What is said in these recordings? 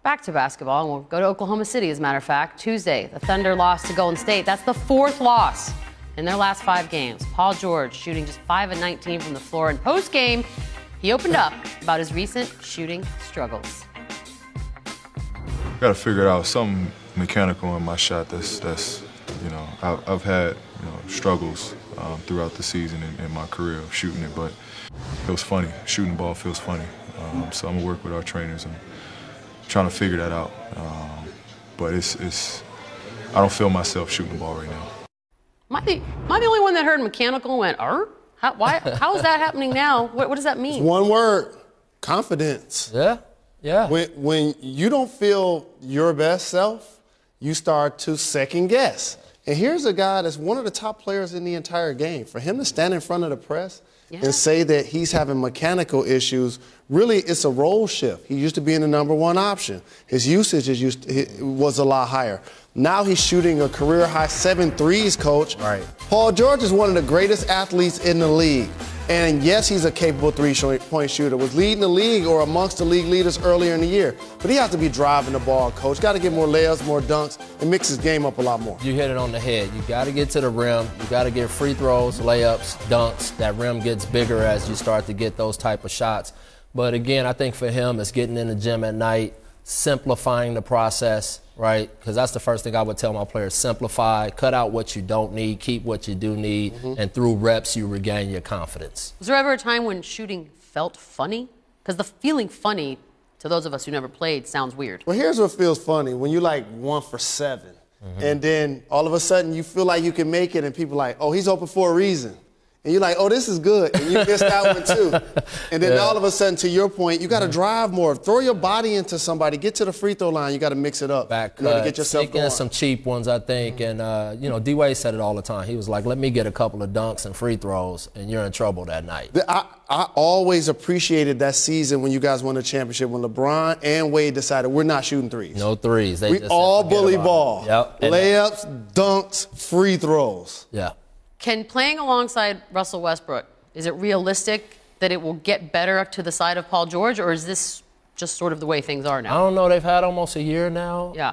Back to basketball, and we'll go to Oklahoma City, as a matter of fact. Tuesday, the Thunder lost to Golden State. That's the 4th loss in their last 5 games. Paul George shooting just 5 of 19 from the floor. And post-game, he opened up about his recent shooting struggles. Got to figure out something mechanical in my shot. That's you know, I've had struggles throughout the season in my career of shooting it, but it feels funny. Shooting the ball feels funny. So I'm gonna work with our trainers and trying to figure that out. But I don't feel myself shooting the ball right now. Am I the only one that heard mechanical and went, how is that happening now? What does that mean? It's one word: confidence. Yeah. When you don't feel your best self, you start to second guess. And here's a guy that's one of the top players in the entire game. For him to stand in front of the press and say that he's having mechanical issues, really it's a role shift. He used to be in the #1 option. His usage was a lot higher. Now he's shooting a career-high 7 threes, Coach. Right. Paul George is one of the greatest athletes in the league. And yes, he's a capable three-point shooter. Was leading the league or amongst the league leaders earlier in the year. But he has to be driving the ball, Coach. Got to get more layups, more dunks, and mix his game up a lot more. You hit it on the head. You got to get to the rim. You got to get free throws, layups, dunks. That rim gets bigger as you start to get those type of shots. But again, I think for him, it's getting in the gym at night, simplifying the process, right? Because that's the first thing I would tell my players: simplify, cut out what you don't need, keep what you do need, and through reps you regain your confidence. Was there ever a time when shooting felt funny? Because the feeling funny, to those of us who never played, sounds weird. Well, here's what feels funny: when you like 1 for 7, and then all of a sudden you feel like you can make it, and people are like, oh, he's open for a reason. And you're like, oh, this is good. And you missed that one, too. And then all of a sudden, to your point, you got to drive more. Throw your body into somebody. Get to the free throw line. You got to mix it up. Back to get yourself going. Some cheap ones, I think. And, D-Wade said it all the time. He was like, let me get a couple of dunks and free throws, and you're in trouble that night. I always appreciated that season when you guys won the championship, when LeBron and Wade decided we're not shooting threes. No threes. We all bully ball. Yep. Layups, dunks, free throws. Yeah. Can playing alongside Russell Westbrook, is it realistic that it will get better to the side of Paul George, or is this just sort of the way things are now? I don't know. They've had almost a year now. Yeah.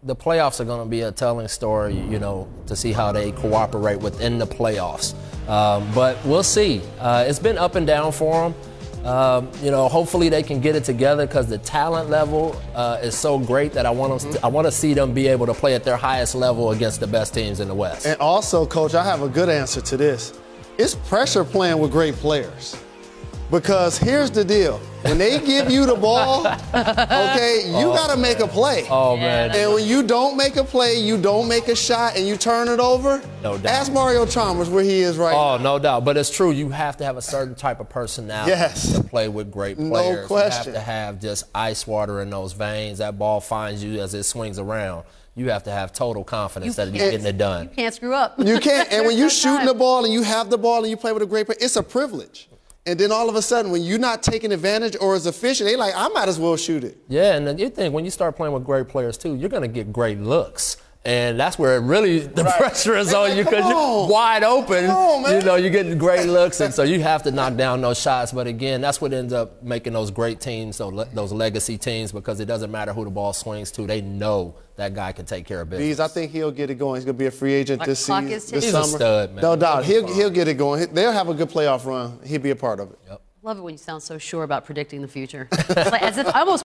The playoffs are going to be a telling story, to see how they cooperate within the playoffs. But we'll see. It's been up and down for them. Hopefully they can get it together, because the talent level is so great that I want to see them be able to play at their highest level against the best teams in the West. And also, Coach, I have a good answer to this. It's pressure playing with great players. Because here's the deal. When they give you the ball, okay, you got to make a play. Oh, man. And when you don't make a play, you don't make a shot, and you turn it over, no doubt. Ask Mario Chalmers where he is right now. Oh, no doubt. But it's true. You have to have a certain type of personality to play with great players. No question. You have to have just ice water in those veins. That ball finds you as it swings around. You have to have total confidence that you're getting it done. You can't screw up. You can't. And when you're shooting the ball and you have the ball and you play with a great player, it's a privilege. And then all of a sudden, when you're not taking advantage or as efficient, they like, I might as well shoot it. Yeah, and then you think when you start playing with great players, too, you're going to get great looks. And that's where the pressure is on you, because you're wide open. You're getting great looks, and so you have to knock down those shots. But again, that's what ends up making those great teams, those legacy teams, because it doesn't matter who the ball swings to. They know that guy can take care of business. I think he'll get it going. He's going to be a free agent this season, this summer. He's a stud, man. No doubt. He'll get it going. They'll have a good playoff run. He'll be a part of it. Love it when you sound so sure about predicting the future. It's like, as if I almost